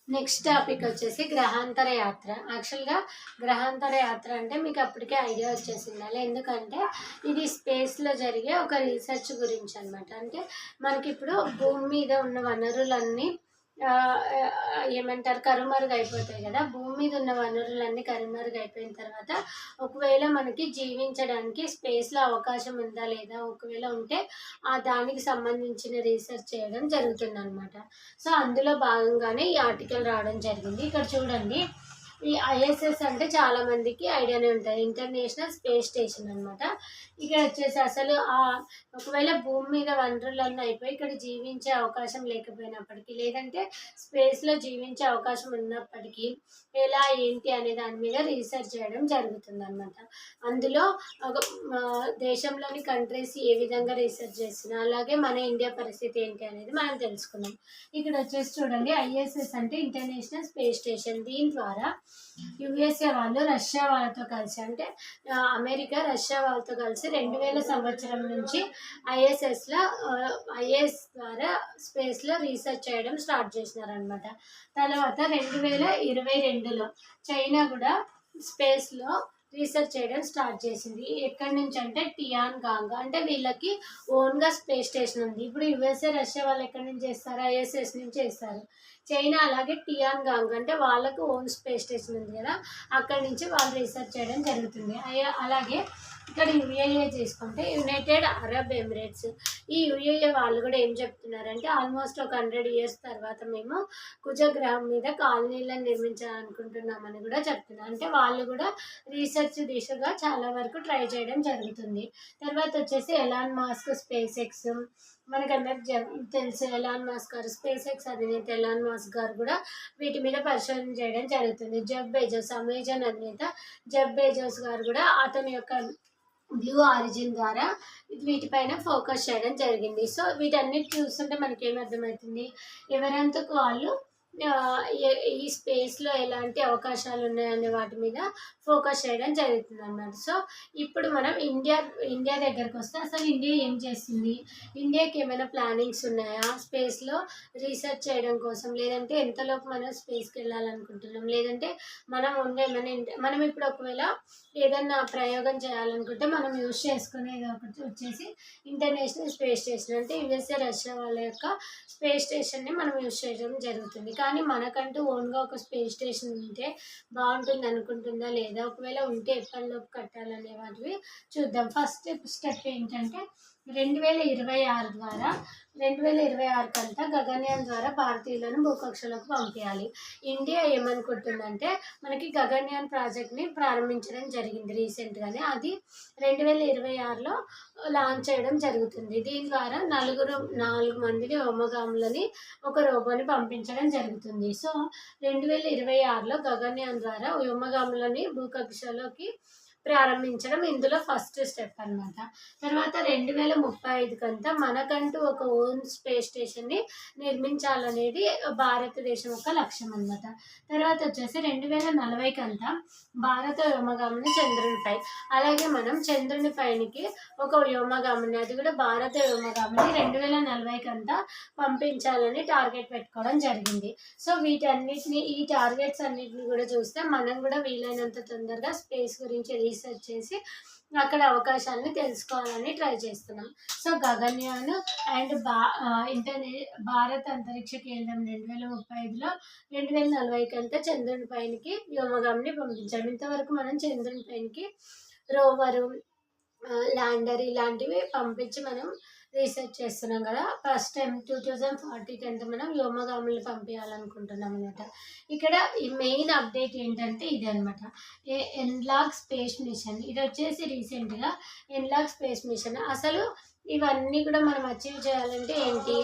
Next topic వచ్చేసి గ్రహాంతర యాత్ర. యాక్చువల్‌గా గ్రహాంతర యాత్ర అంటే మీకు అప్పటికే ఐడియా వచ్చేసిండాలి. ఎందుకంటే ఇది స్పేస్‌లో జరిగే ఒక రీసెర్చ్ గురించి అనమాట. అంటే మనకిప్పుడు భూమి మీద ఉన్న వనరులన్నీ ఏమంటారు కనుమరుగైపోతాయి కదా! భూమి మీద ఉన్న వనరులన్నీ కనుమరుగైపోయిన తర్వాత ఒకవేళ మనకి జీవించడానికి స్పేస్‌లో అవకాశం ఉందా లేదా? ఒకవేళ ఉంటే దానికి సంబంధించిన రీసెర్చ్ చేయడం జరుగుతుందనమాట. సో, అందులో భాగంగానే ఈ ఆర్టికల్ రావడం జరిగింది. ఇక్కడ చూడండి. ఈ ఐఎస్ఎస్ అంటే చాలా మందికి ఐడియానే ఉంటది. ఇంటర్నేషనల్ స్పేస్ స్టేషన్ అనమాట. ఇక్కడ వచ్చేసి అసలు ఒకవేళ భూమి మీద వనరులన్నీ అయిపోయి ఇక్కడ జీవించే అవకాశం లేకపోయినప్పటికీ, లేదంటే స్పేస్‌లో జీవించే అవకాశం ఉన్నప్పటికీ ఎలా ఏంటి అనే దాని మీద రీసెర్చ్ చేయడం జరుగుతుందనమాట. అందులో ఒక దేశంలోని కంట్రీస్ ఏ విధంగా రీసెర్చ్ చేస్తున్నాయి, అలాగే మన ఇండియా పరిస్థితి ఏంటి అనేది మనం తెలుసుకుందాం. ఇక్కడ వచ్చేసి చూడండి, ఐఎస్ఎస్ అంటే ఇంటర్నేషనల్ స్పేస్ స్టేషన్. దీని ద్వారా యుఎస్ఏ వాళ్ళు రష్యా వాళ్ళతో కలిసి, అంటే అమెరికా రష్యా వాళ్ళతో కలిసి 2000 సంవత్సరం నుంచి ఐఎస్ ద్వారా స్పేస్లో రీసెర్చ్ చేయడం స్టార్ట్ చేసినారనమాట. తర్వాత 2022లో చైనా కూడా స్పేస్లో రీసెర్చ్ చేయడం స్టార్ట్ చేసింది. ఎక్కడి నుంచి అంటే టియాన్ గాంగ్, అంటే వీళ్ళకి ఓన్గా స్పేస్ స్టేషన్ ఉంది. ఇప్పుడు యుఎస్ఏ రష్యా వాళ్ళు ఎక్కడి నుంచి చేస్తారు? ఐఎస్ఎస్ నుంచి చేస్తారు. చైనా అలాగే టియాన్ గాంగ్, అంటే వాళ్ళకు ఓన్ స్పేస్ స్టేషన్ ఉంది కదా, అక్కడి నుంచి వాళ్ళు రీసెర్చ్ చేయడం జరుగుతుంది. అలాగే ఇక్కడ యుఏఏ చేసుకుంటే యునైటెడ్ అరబ్ ఎమిరేట్స్. ఈ యుఏఏ వాళ్ళు కూడా ఏం చెప్తున్నారంటే ఆల్మోస్ట్ ఒక 100 years తర్వాత మేము కుజగ్రహం మీద కాలనీలను నిర్మించాలనుకుంటున్నామని కూడా చెప్తున్నారు. అంటే వాళ్ళు కూడా రీసెర్చ్ దిశగా చాలా వరకు ట్రై చేయడం జరుగుతుంది. తర్వాత వచ్చేసి ఎలాన్ మాస్క్ స్పేస్ ఎక్స్. మనకందరికి తెలుసు ఎలాన్ మాస్క్ గారు, స్పేస్ ఎక్స్ అధినేత ఎలాన్ మాస్క్ గారు కూడా వీటి మీద పరిశోధన చేయడం జరుగుతుంది. జెఫ్ బెజోస్, అమెజాన్ అధినేత జెఫ్ బెజోస్ గారు కూడా అతని యొక్క బ్లూ ఆరిజిన్ ద్వారా వీటిపైన ఫోకస్ చేయడం జరిగింది. సో వీటన్నిటి చూస్తుంటే మనకేమర్థమవుతుంది, ఎవరంతకు వాళ్ళు ఈ స్పేస్లో ఎలాంటి అవకాశాలు ఉన్నాయనే వాటి మీద ఫోకస్ చేయడం జరుగుతుంది అన్నమాట. సో ఇప్పుడు మనం ఇండియా దగ్గరకు వస్తే అసలు ఇండియా ఏం చేస్తుంది, ఇండియాకి ఏమైనా ప్లానింగ్స్ ఉన్నాయా స్పేస్లో రీసెర్చ్ చేయడం కోసం, లేదంటే ఎంతలోపు మనం స్పేస్కి వెళ్ళాలనుకుంటున్నాం, లేదంటే మనం ఇప్పుడు ఒకవేళ ఏదన్నా ప్రయోగం చేయాలనుకుంటే మనం యూజ్ చేసుకునేది ఒకటి వచ్చేసి ఇంటర్నేషనల్ స్పేస్ స్టేషన్. అంటే యుఎస్ఏ రష్యా వాళ్ళ యొక్క స్పేస్ స్టేషన్ని మనం యూజ్ చేయడం జరుగుతుంది. కానీ మనకంటూ ఓన్గా ఒక స్పేస్ స్టేషన్ ఉంటే బాగుంటుంది అనుకుంటుందా లేదా, ఒకవేళ ఉంటే ఎప్పటిలోపు కట్టాలనే వాటివి చూద్దాం. ఫస్ట్ స్టెప్ ఏంటంటే 2026 కంతా గగన్యాన్ ద్వారా భారతీయులను భూకక్షలోకి పంపించాలి. ఇండియా ఏమనుకుంటుందంటే మనకి గగన్యాన్ ప్రాజెక్ట్ని ప్రారంభించడం జరిగింది రీసెంట్గానే. అది 2026లో లాంచ్ చేయడం జరుగుతుంది. దీని ద్వారా 4 మందిని వ్యోమగాములని ఒక రోబోని పంపించడం జరుగుతుంది. సో 2026లో గగన్యాన్ ద్వారా వ్యోమగాములని భూకక్షలోకి ప్రారంభించడం ఇందులో ఫస్ట్ స్టెప్ అనమాట. తర్వాత 2035 కంతా మనకంటూ ఒక ఓన్ స్పేస్ స్టేషన్ని నిర్మించాలనేది భారతదేశం యొక్క లక్ష్యం అనమాట. తర్వాత వచ్చేసి 2040 కంతా భారత వ్యోమగామిని చంద్రునిపై, అలాగే మనం చంద్రుని పైనికి ఒక వ్యోమగామిని, అది కూడా భారత వ్యోమగామిని 2040 కంతా పంపించాలని టార్గెట్ పెట్టుకోవడం జరిగింది. సో ఈ టార్గెట్స్ అన్నిటిని కూడా చూస్తే మనం కూడా వీలైనంత తొందరగా స్పేస్ గురించి రీసెర్చ్ చేసి అక్కడ అవకాశాలని తెలుసుకోవాలని ట్రై చేస్తున్నాం. సో గగన్యాన్ అండ్ భారత్ అంతరిక్ష కేంద్రం 2035లో 2040 కంతా చంద్రుని పైనకి వ్యోమగామిని పంపించాం. ఇంతవరకు మనం చంద్రుని పైనకి రోవరు, ల్యాండర్ ఇలాంటివి పంపించి మనం రీసెర్చ్ చేస్తున్నాం కదా. ఫస్ట్ టైం 2040 అంతా మనం వ్యోమగాములు పంపించాలనుకుంటున్నాం అనమాట. ఇక్కడ ఈ మెయిన్ అప్డేట్ ఏంటంటే ఇది అనమాట, ఎన్లాగ్ స్పేస్ మిషన్. ఇది వచ్చేసి రీసెంట్గా ఎన్లాగ్ స్పేస్ మిషన్. అసలు ఇవన్నీ కూడా మనం అచీవ్ చేయాలంటే ఏంటి,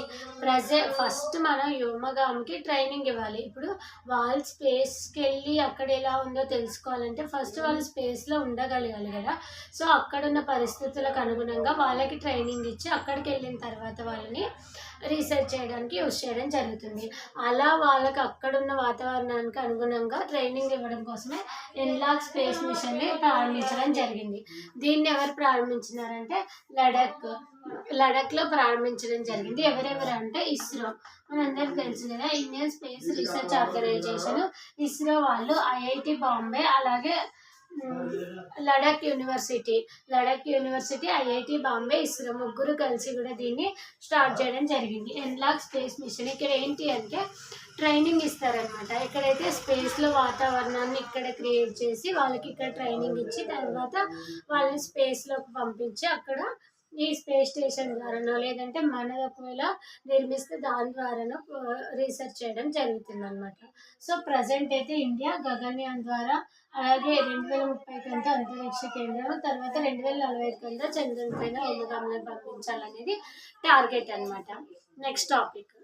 ఫస్ట్ మనం వ్యోమగామికి ట్రైనింగ్ ఇవ్వాలి. ఇప్పుడు వాళ్ళు స్పేస్కి వెళ్ళి అక్కడ ఎలా ఉందో తెలుసుకోవాలంటే ఫస్ట్ వాళ్ళు స్పేస్లో ఉండగలగాలి కదా. సో అక్కడున్న పరిస్థితులకు అనుగుణంగా వాళ్ళకి ట్రైనింగ్ ఇచ్చి అక్కడికి వెళ్ళిన తర్వాత వాళ్ళని రీసెర్చ్ చేయడానికి యూస్ చేయడం జరుగుతుంది. అలా వాళ్ళకి అక్కడున్న వాతావరణానికి అనుగుణంగా ట్రైనింగ్ ఇవ్వడం కోసమే ఎన్లాక్ స్పేస్ మిషన్ని ప్రారంభించడం జరిగింది. దీన్ని ఎవరు ప్రారంభించినారంటే లడఖ్లో ప్రారంభించడం జరిగింది. ఎవరెవరు అంటే ఇస్రో, మనందరికి తెలుసు కదా, Indian space research organisation, ISRO వాళ్ళు, ఐఐటి బాంబే, అలాగే Ladakh university, IIT Bombay, ISRO ముగ్గురు కలిసి కూడా దీన్ని స్టార్ట్ చేయడం జరిగింది. ఎన్లాక్ స్పేస్ మిషన్ ఇక్కడ ఏంటి అంటే ట్రైనింగ్ ఇస్తారనమాట. ఎక్కడైతే స్పేస్లో వాతావరణాన్ని ఇక్కడ క్రియేట్ చేసి వాళ్ళకి ఇక్కడ ట్రైనింగ్ ఇచ్చి తర్వాత వాళ్ళని స్పేస్లోకి పంపించి అక్కడ ఈ స్పేస్ స్టేషన్ ద్వారానో లేదంటే మనది ఒకవేళ నిర్మిస్తే దాని ద్వారానో రీసెర్చ్ చేయడం జరుగుతుంది అనమాట. సో ప్రజెంట్ అయితే ఇండియా గగన్యాన్ ద్వారా, అలాగే 2030 అంతరిక్ష కేంద్రం, తర్వాత 2045 చంద్రుని పైన ఉపగ్రహాలను పంపించాలనేది టార్గెట్ అనమాట. Next topic.